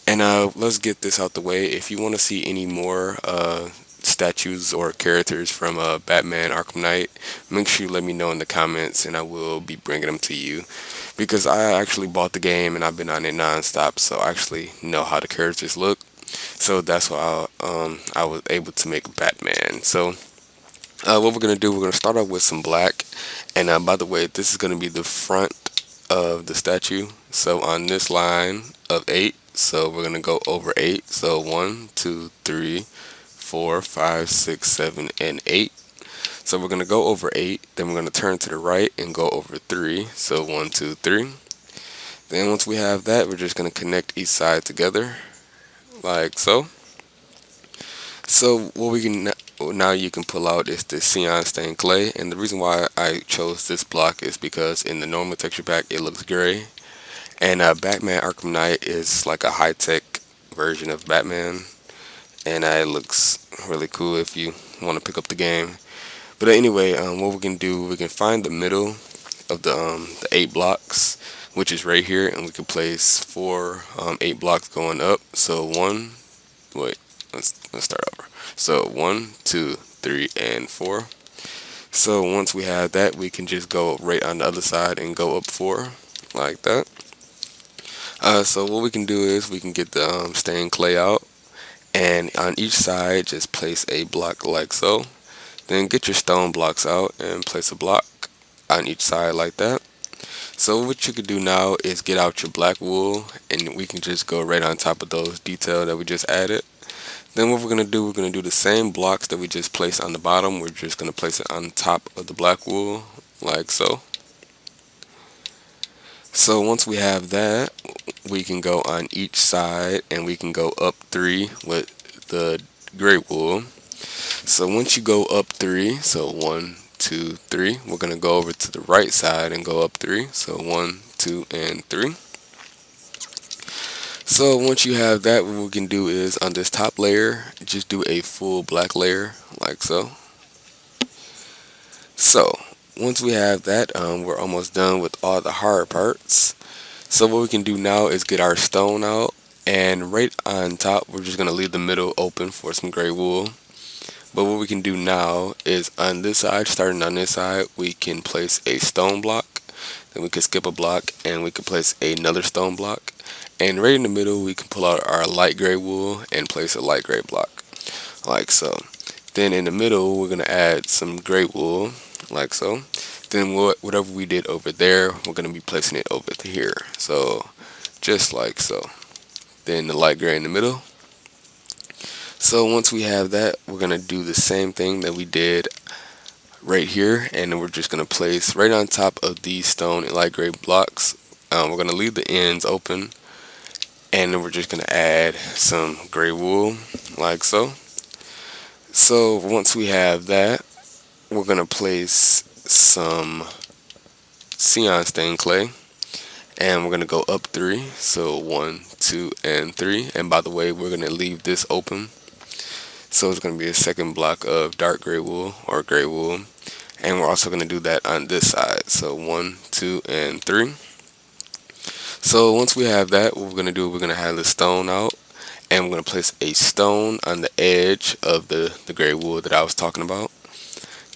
And let's get this out the way. If you want to see any more statues or characters from Batman Arkham Knight, make sure you let me know in the comments, and I will be bringing them to you. Because I actually bought the game and I've been on it nonstop, so I actually know how the characters look. So that's why I was able to make Batman. So what we're gonna do, we're gonna start off with some black. And by the way, this is gonna be the front of the statue. So on this line of 8, so we're gonna go over 8. So 1, 2, 3, 4, 5, 6, 7, and 8. So we're gonna go over 8. Then we're gonna turn to the right and go over 3. So 1, 2, 3. Then once we have that, we're just gonna connect each side together like so. So what we can now you can pull out is the Cyan stained clay, and the reason why I chose this block is because in the normal texture pack it looks gray, and Batman Arkham Knight is like a high tech version of Batman, and it looks really cool if you want to pick up the game. But anyway, what we can do, we can find the middle of the 8 blocks, which is right here, and we can place 8 blocks going up. So one, wait, let's start over. So 1, 2, 3, and 4. So once we have that, we can just go right on the other side and go up 4 like that. So what we can do is we can get the stained clay out, and on each side just place a block like so. Then get your stone blocks out and place a block on each side like that. So what you could do now is get out your black wool, and we can just go right on top of those detail that we just added. Then what we're going to do, we're going to do the same blocks that we just placed on the bottom. We're just going to place it on top of the black wool like so. So once we have that, we can go on each side and we can go up 3 with the gray wool. So once you go up 3, so 1, 2, 3, we're going to go over to the right side and go up 3. So 1, 2, and 3. So once you have that, what we can do is on this top layer, just do a full black layer like so. So once we have that, we're almost done with all the hard parts. So what we can do now is get our stone out, and right on top, we're just going to leave the middle open for some gray wool. But what we can do now is on this side, starting on this side, we can place a stone block. Then we can skip a block and we can place another stone block. And right in the middle, we can pull out our light gray wool and place a light gray block, like so. Then in the middle, we're going to add some gray wool, like so. Then whatever we did over there, we're going to be placing it over here. So just like so. Then the light gray in the middle. So once we have that, we're going to do the same thing that we did right here, and then we're just going to place right on top of these stone and light gray blocks. We're going to leave the ends open, and then we're just going to add some gray wool like so. So once we have that, we're going to place some Cyan stained clay, and we're going to go up 3. So 1, 2, and 3. And by the way, we're going to leave this open. So it's going to be a second block of dark gray wool or gray wool. And we're also going to do that on this side. So 1, 2, and 3. So once we have that, what we're going to do, we're going to have the stone out. And we're going to place a stone on the edge of the gray wool that I was talking about.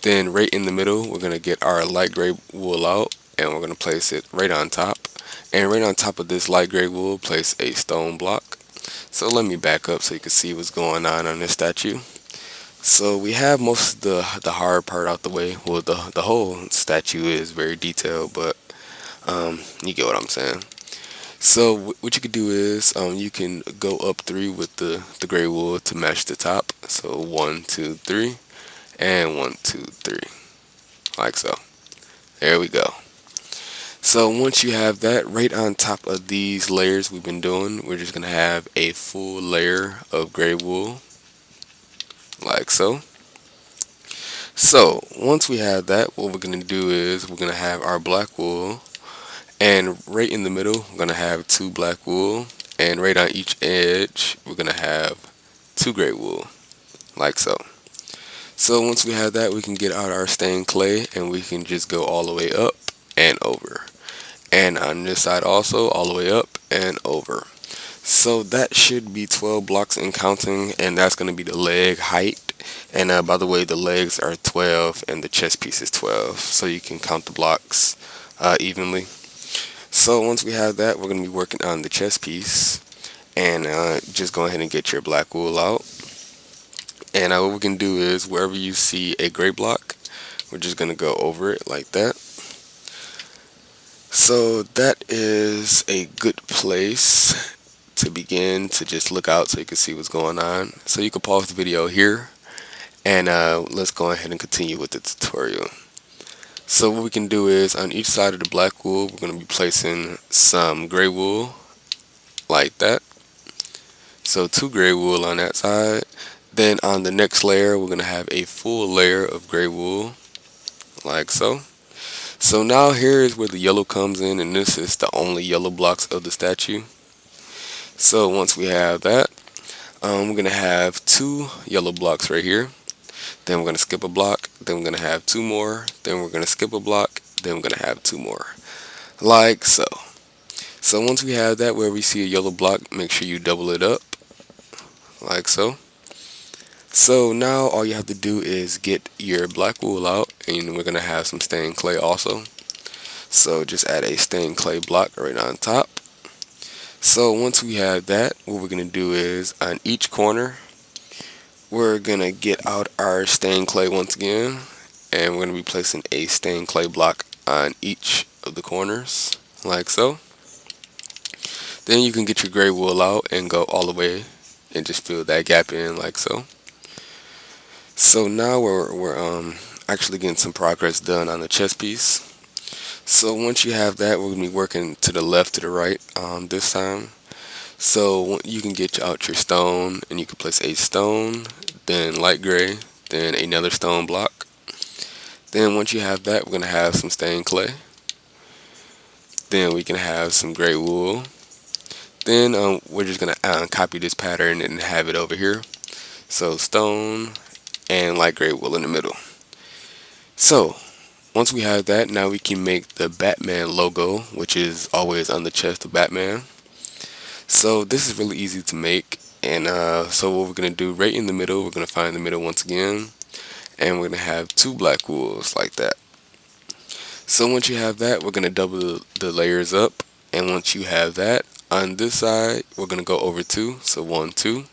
Then right in the middle, we're going to get our light gray wool out. And we're going to place it right on top. And right on top of this light gray wool, place a stone block. So let me back up so you can see what's going on this statue. So we have most of the hard part out the way. Well, the whole statue is very detailed, but you get what I'm saying. So what you could do is you can go up 3 with the gray wool to match the top. So 1, 2, 3, and 1, 2, 3, like so. There we go. So once you have that, right on top of these layers we've been doing, we're just going to have a full layer of gray wool, like so. So once we have that, what we're going to do is we're going to have our black wool, and right in the middle, we're going to have 2 black wool, and right on each edge, we're going to have 2 gray wool, like so. So once we have that, we can get out our stained clay, and we can just go all the way up and over. And on this side also, all the way up and over. So that should be 12 blocks and counting, and that's going to be the leg height. And by the way, the legs are 12 and the chest piece is 12, so you can count the blocks evenly. So once we have that, we're going to be working on the chest piece, and just go ahead and get your black wool out. And what we can do is wherever you see a gray block, we're just going to go over it like that. So that is a good place to begin to just look out so you can see what's going on. So you can pause the video here, and let's go ahead and continue with the tutorial. So what we can do is on each side of the black wool, we're going to be placing some gray wool like that. So 2 gray wool on that side. Then on the next layer, we're going to have a full layer of gray wool like so. So now here is where the yellow comes in, and this is the only yellow blocks of the statue. So once we have that, we're going to have 2 yellow blocks right here. Then we're going to skip a block. Then we're going to have 2 more. Then we're going to skip a block. Then we're going to have 2 more. Like so. So once we have that, where we see a yellow block, make sure you double it up. Like so. So now all you have to do is get your black wool out, and we're going to have some stained clay also. So just add a stained clay block right on top. So once we have that, what we're going to do is on each corner, we're going to get out our stained clay once again, and we're going to be placing a stained clay block on each of the corners like so. Then you can get your gray wool out and go all the way and just fill that gap in like so. So now we're actually getting some progress done on the chest piece. So once you have that, we're going to be working to the left to the right this time. So you can get out your stone, and you can place a stone, then light gray, then another stone block. Then once you have that, we're going to have some stained clay. Then we can have some gray wool. Then we're just going to copy this pattern and have it over here. So stone and light gray wool in the middle. So once we have that, now we can make the Batman logo, which is always on the chest of Batman. So this is really easy to make, and so what we're going to do right in the middle, we're going to find the middle once again, and we're going to have 2 black wools like that. So once you have that, we're going to double the layers up, and once you have that, on this side, we're going to go over 2, so 1, 2.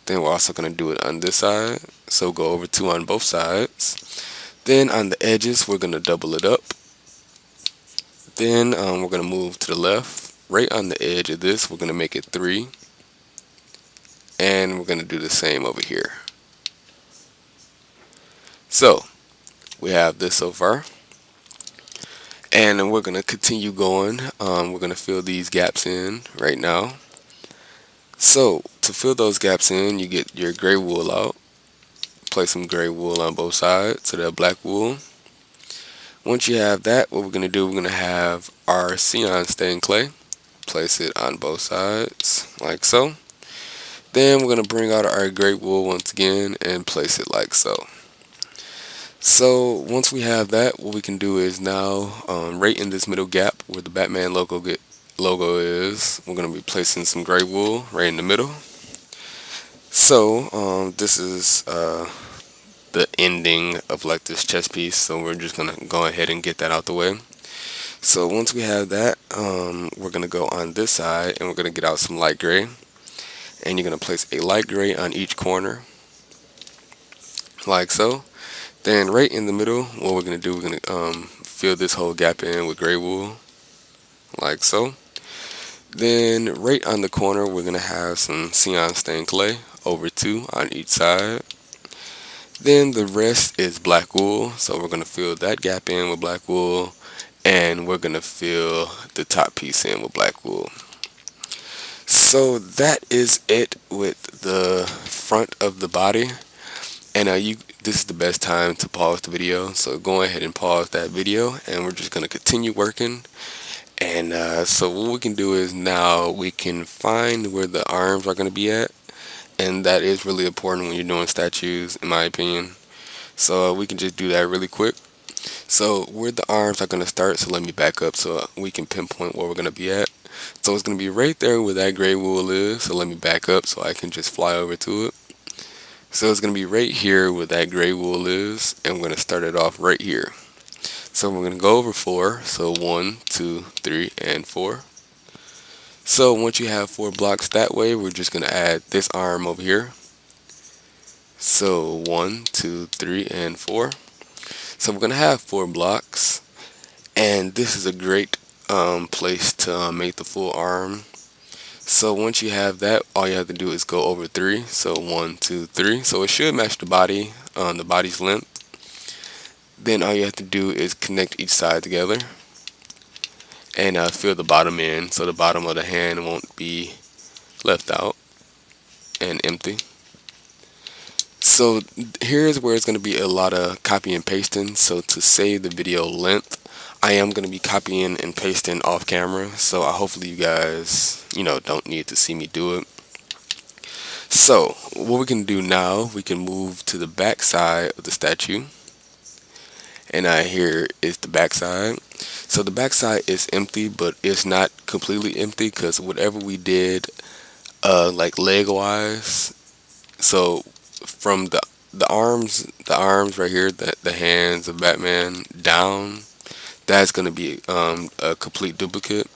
Then we're also going to do it on this side, so go over 2 on both sides. Then on the edges, we're going to double it up. Then we're going to move to the left. Right on the edge of this, we're going to make it 3. And we're going to do the same over here. So we have this so far. And we're going to continue going. We're going to fill these gaps in right now. So to fill those gaps in, you get your gray wool out. Place some gray wool on both sides to the black wool. Once you have that, what we're going to do, we're going to have our cyan stained clay. Place it on both sides like so. Then we're going to bring out our gray wool once again and place it like so. So once we have that, what we can do is now right in this middle gap where the Batman logo is, we're going to be placing some gray wool right in the middle. So this is the ending of like this chest piece, so we're just going to go ahead and get that out the way. So once we have that, we're going to go on this side, and we're going to get out some light gray, and you're going to place a light gray on each corner like so. Then right in the middle, what we're going to do, we're going to fill this whole gap in with gray wool like so. Then right on the corner, we're going to have some cyan stained clay over 2 on each side. Then the rest is black wool, so we're going to fill that gap in with black wool, and we're going to fill the top piece in with black wool. So that is it with the front of the body. And this is the best time to pause the video, so go ahead and pause that video, and we're just going to continue working. And so what we can do is now we can find where the arms are going to be at, and that is really important when you're doing statues, in my opinion. So we can just do that really quick. So where the arms are going to start, so let me back up so we can pinpoint where we're going to be at. So it's going to be right there where that gray wool is. So let me back up so I can just fly over to it. So it's going to be right here where that gray wool is, and we're going to start it off right here. So we're going to go over 4. So 1, 2, 3, and 4. So once you have 4 blocks that way, we're just going to add this arm over here. So 1, 2, 3, and 4. So we're going to have 4 blocks, and this is a great place to make the full arm. So once you have that, all you have to do is go over 3. So 1, 2, 3. So it should match the body, the body's length. Then all you have to do is connect each side together and fill the bottom in so the bottom of the hand won't be left out and empty. So here's where it's going to be a lot of copy and pasting. So to save the video length, I am going to be copying and pasting off camera. So hopefully you guys, don't need to see me do it. So what we can do now, we can move to the back side of the statue. And here is the back side. So the back side is empty, but it's not completely empty because whatever we did, like leg wise, so from the arms right here, the hands of Batman down, that's going to be a complete duplicate.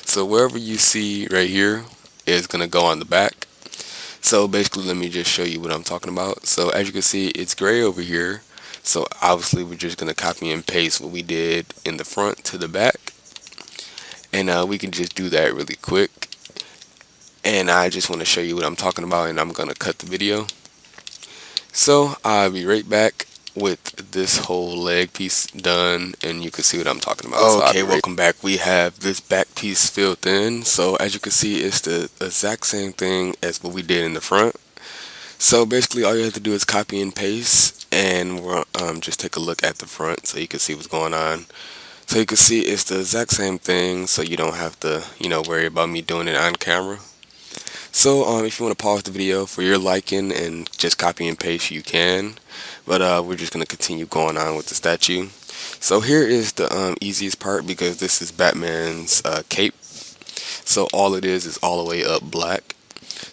So wherever you see right here is going to go on the back. So basically, let me just show you what I'm talking about. So as you can see, it's gray over here. So obviously we're just going to copy and paste what we did in the front to the back. And we can just do that really quick. And I just want to show you what I'm talking about, and I'm going to cut the video. So I'll be right back with this whole leg piece done, and you can see what I'm talking about. Okay, welcome back. We have this back piece filled in. So as you can see, it's the exact same thing as what we did in the front. So basically all you have to do is copy and paste, and we'll just take a look at the front so you can see what's going on. So you can see it's the exact same thing, so you don't have to worry about me doing it on camera. So if you want to pause the video for your liking and just copy and paste, you can, but we're just going to continue going on with the statue. So here is the easiest part, because this is Batman's cape. So all it is all the way up black.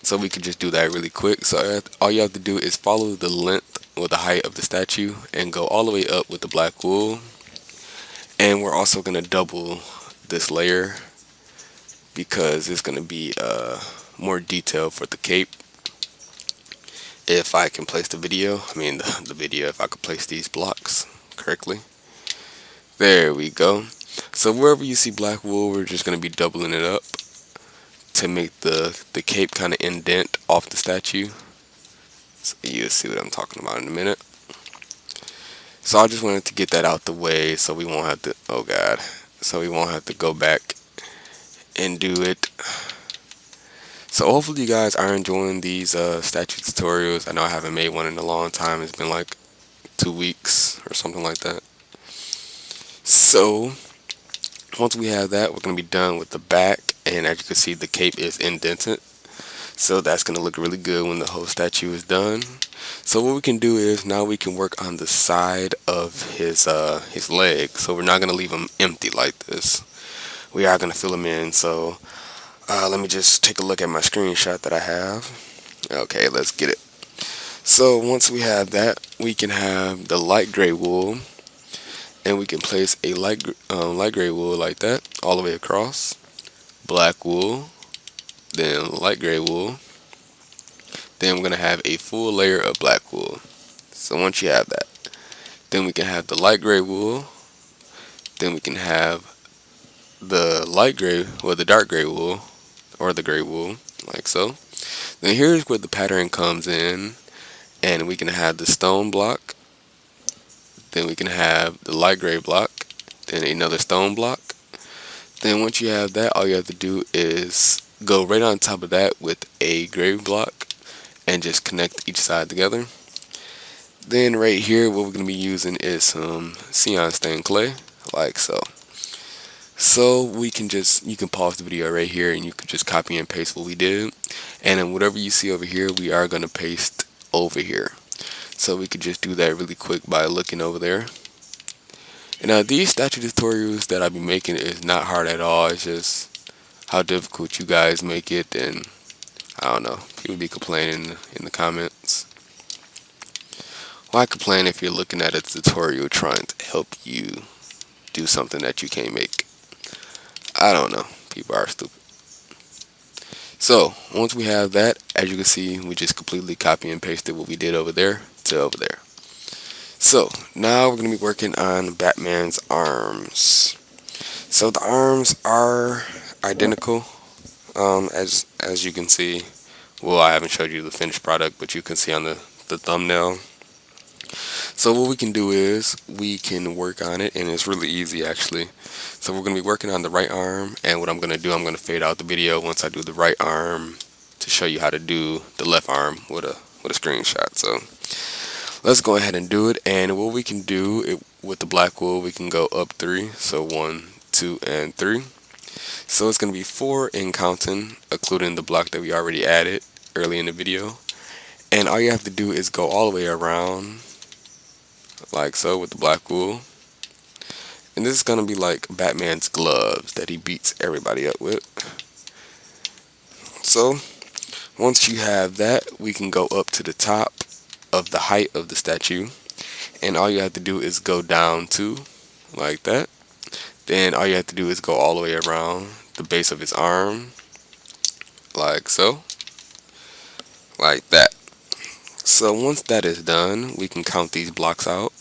So we could just do that really quick. So all you have to do is follow the length or the height of the statue and go all the way up with the black wool. And we're also going to double this layer because it's going to be more detailed for the cape. If I can place the video, if I could place these blocks correctly. There we go. So wherever you see black wool, we're just going to be doubling it up to make the cape kind of indent off the statue. So you'll see what I'm talking about in a minute. So I just wanted to get that out the way so we won't have to, so we won't have to go back and do it. So hopefully you guys are enjoying these statue tutorials. I know I haven't made one in a long time. It's been like 2 weeks or something like that. So once we have that, we're going to be done with the back, and as you can see, the cape is indented. So that's going to look really good when the whole statue is done. So what we can do is now we can work on the side of his leg. So we're not going to leave him empty like this. We are going to fill him in. So let me just take a look at my screenshot that I have. Okay, let's get it. So once we have that, we can have the light gray wool, and we can place a light gray wool like that all the way across. Black wool, then light gray wool. Then we're going to have a full layer of black wool. So once you have that, then we can have the light gray wool. Then we can have the light gray or the dark gray wool, or the gray wool, like so. Then here's where the pattern comes in, and we can have the stone block. Then we can have the light gray block, then another stone block. Then once you have that, all you have to do is go right on top of that with a gray block and just connect each side together. Then right here, what we're going to be using is some Cyan stained clay, like so. So you can pause the video right here, and you can just copy and paste what we did. And then whatever you see over here, we are going to paste over here. So we could just do that really quick by looking over there. And these statue tutorials that I'll be making is not hard at all. It's just how difficult you guys make it, then I don't know. People be complaining in the comments. Why complain if you're looking at a tutorial trying to help you do something that you can't make? I don't know. People are stupid. So once we have that, as you can see, we just completely copy and pasted what we did over there to over there. So now we're going to be working on Batman's arms. So the arms are identical, as you can see. Well, I haven't showed you the finished product, but you can see on the thumbnail. So what we can do is we can work on it, and it's really easy actually. So we're going to be working on the right arm, and what I'm going to do, I'm going to fade out the video once I do the right arm to show you how to do the left arm with a screenshot. So let's go ahead and do it. And what we can do with the black wool, we can go up 3. So 1, 2, and 3. So it's going to be 4 in counting, including the block that we already added early in the video. And all you have to do is go all the way around, like so, with the black wool. And this is going to be like Batman's gloves that he beats everybody up with. So once you have that, we can go up to the top of the height of the statue. And all you have to do is go down 2, like that. Then all you have to do is go all the way around the base of his arm, like so, like that. So once that is done, we can count these blocks out.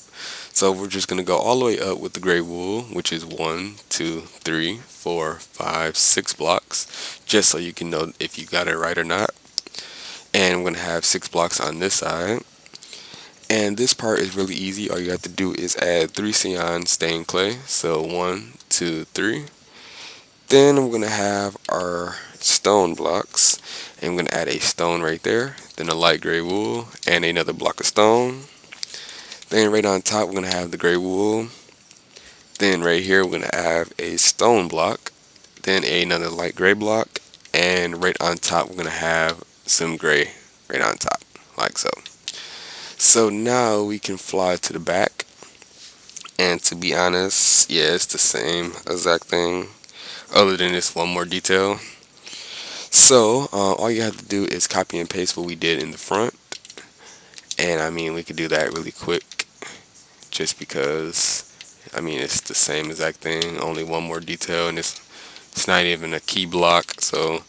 So we're just going to go all the way up with the gray wool, which is 1, 2, 3, 4, 5, 6 blocks, just so you can know if you got it right or not. And we're going to have 6 blocks on this side. And this part is really easy. All you have to do is add 3 cyan stained clay. So 1, 2, 3. Then we're going to have our stone blocks, and we're going to add a stone right there, then a light gray wool, and another block of stone. Then right on top, we're going to have the gray wool. Then right here, we're going to have a stone block, then another light gray block, and right on top, we're going to have some gray right on top, like so. So now we can fly to the back, and to be honest, yeah, it's the same exact thing, other than this one more detail. So all you have to do is copy and paste what we did in the front, and I mean we could do that really quick, just because I mean it's the same exact thing, only one more detail, and it's not even a key block. So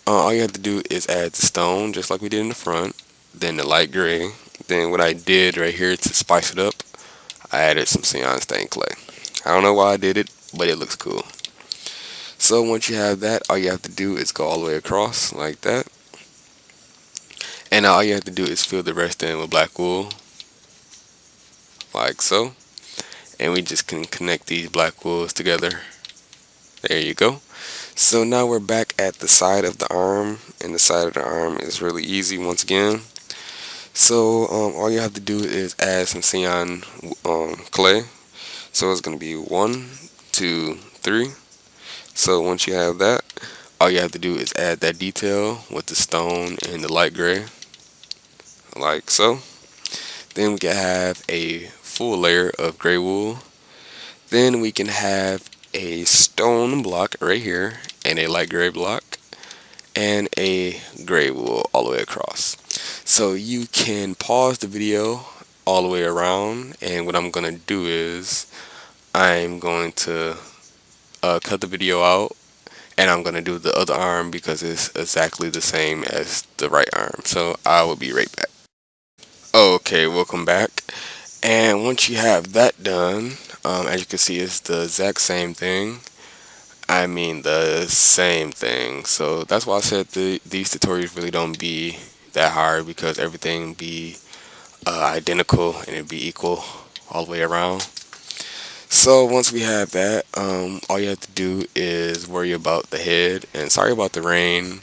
all you have to do is add the stone just like we did in the front, then the light gray. Then what I did right here to spice it up, I added some cyan stained clay. I don't know why I did it, but it looks cool. So once you have that, all you have to do is go all the way across like that. And now all you have to do is fill the rest in with black wool, like so. And we just can connect these black wools together. There you go. So now we're back at the side of the arm, and the side of the arm is really easy once again. So all you have to do is add some cyan clay. So it's going to be 1, 2, 3. So once you have that, all you have to do is add that detail with the stone and the light gray, like so. Then we can have a full layer of gray wool. Then we can have a stone block right here, and a light gray block, and a gray wool all the way across. So you can pause the video all the way around, and what I'm going to do is I'm going to cut the video out, and I'm going to do the other arm because it's exactly the same as the right arm. So I will be right back. Okay, welcome back. And once you have that done, as you can see, it's the exact same thing. I mean the same thing. So that's why I said these tutorials really don't be that hard, because everything be identical and it'd be equal all the way around. So once we have that, all you have to do is worry about the head. And sorry about the rain.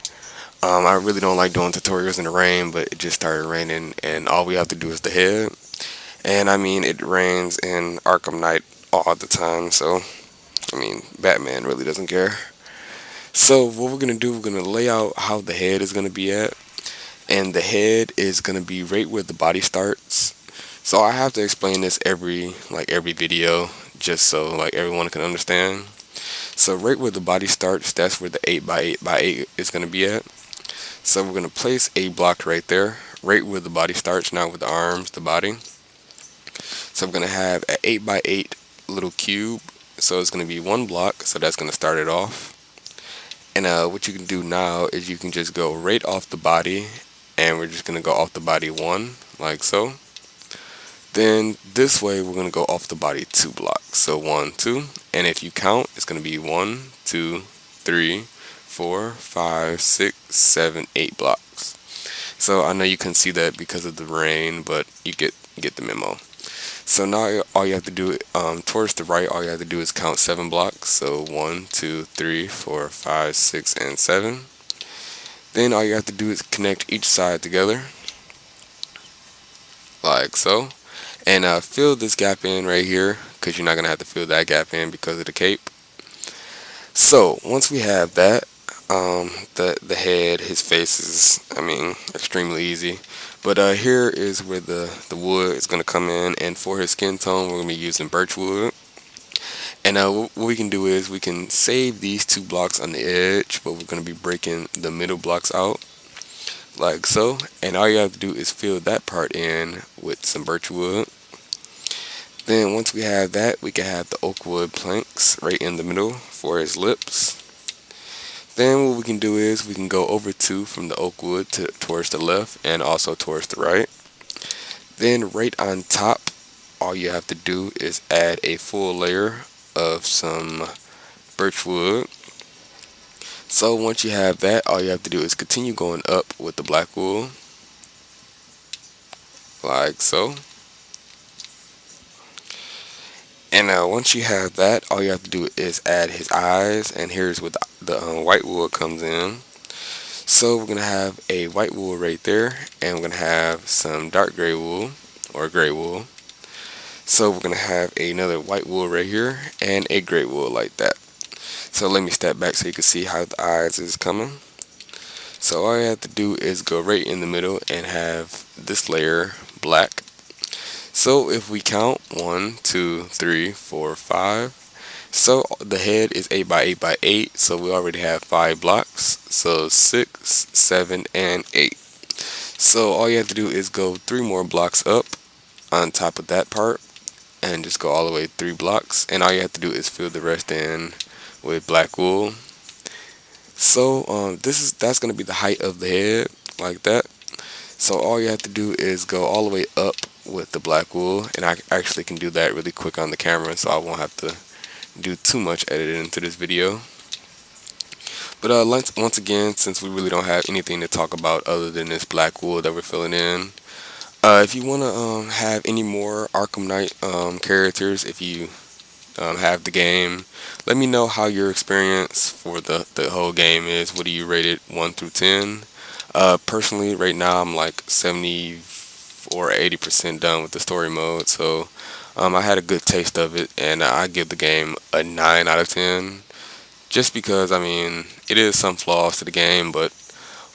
I really don't like doing tutorials in the rain, but it just started raining, and all we have to do is the head. And I mean, it rains in Arkham Knight all the time, so I mean, Batman really doesn't care. So what we're gonna do, we're gonna lay out how the head is gonna be at, and the head is gonna be right where the body starts. So I have to explain this every video, just so like everyone can understand. So right where the body starts, that's where the 8 by 8 by 8 is going to be at. So we're going to place a block right there, right where the body starts, not with the arms, the body. So I'm going to have an 8 by 8 little cube. So it's going to be one block, so that's going to start it off. And what you can do now is you can just go right off the body, and we're just going to go off the body one, like so. Then this way we're going to go off the body 2 blocks. So 1, 2, and if you count, it's going to be 1, 2, 3, 4, 5, 6, 7, 8 blocks. So I know you can see that because of the rain, but you get the memo. So now all you have to do, towards the right, all you have to do is count 7 blocks. So 1, 2, 3, 4, 5, 6, and 7. Then all you have to do is connect each side together, like so. And fill this gap in right here, because you're not going to have to fill that gap in because of the cape. So once we have that, the head, his face is, extremely easy. But here is where the wood is going to come in, and for his skin tone, we're going to be using birch wood. And what we can do is we can save these 2 blocks on the edge, but we're going to be breaking the middle blocks out, like so. And all you have to do is fill that part in with some birch wood. Then once we have that, we can have the oak wood planks right in the middle for his lips. Then what we can do is we can go over 2 from the oak wood towards the left and also towards the right. Then right on top, all you have to do is add a full layer of some birch wood. So once you have that, all you have to do is continue going up with the black wool, like so. And once you have that, all you have to do is add his eyes, and here's where the white wool comes in. So we're going to have a white wool right there, and we're going to have some dark gray wool, or gray wool. So we're going to have another white wool right here, and a gray wool like that. So let me step back so you can see how the eyes is coming. So all you have to do is go right in the middle and have this layer black. So if we count 1, 2, 3, 4, 5, so the head is 8 by 8 by 8, so we already have 5 blocks, so 6, 7, and 8. So all you have to do is go 3 more blocks up on top of that part, and just go all the way 3 blocks, and all you have to do is fill the rest in with black wool. So that's going to be the height of the head, like that. So all you have to do is go all the way up with the black wool, and I actually can do that really quick on the camera, so I won't have to do too much editing into this video. But once again, since we really don't have anything to talk about other than this black wool that we're filling in, if you want to have any more Arkham Knight characters, if you have the game, let me know how your experience for the whole game is. What do you rate it, 1 through 10? Personally, right now I'm like 70 or 80% done with the story mode, so I had a good taste of it, and I give the game a 9 out of 10, just because, it is some flaws to the game, but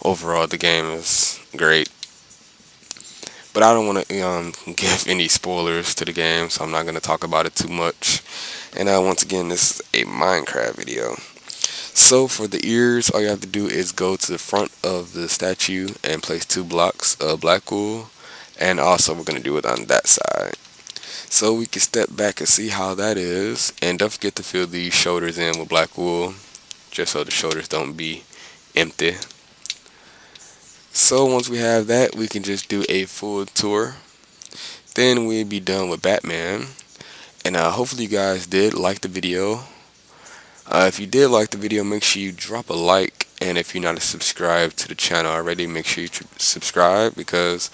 overall the game is great. But I don't want to give any spoilers to the game, so I'm not going to talk about it too much. And once again, this is a Minecraft video. So for the ears, all you have to do is go to the front of the statue and place 2 blocks of black wool. And also we're going to do it on that side. So we can step back and see how that is. And don't forget to fill these shoulders in with black wool, just so the shoulders don't be empty. So once we have that, we can just do a full tour. Then we'll be done with Batman. And hopefully you guys did like the video. If you did like the video, make sure you drop a like. And if you're not subscribed to the channel already, make sure you subscribe, because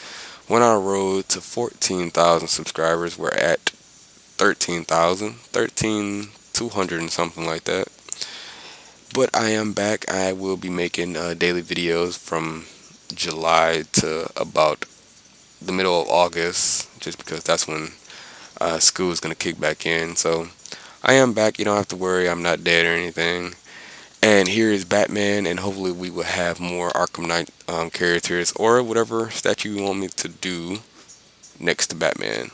we're on a road to 14,000 subscribers. We're at 13,200 and something like that. But I am back. I will be making daily videos from July to about the middle of August, just because that's when school is going to kick back in. So I am back. You don't have to worry. I'm not dead or anything. And here is Batman, and hopefully we will have more Arkham Knight characters, or whatever statue you want me to do next to Batman.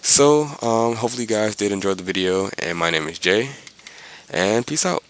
So hopefully you guys did enjoy the video, and my name is Jay, and peace out.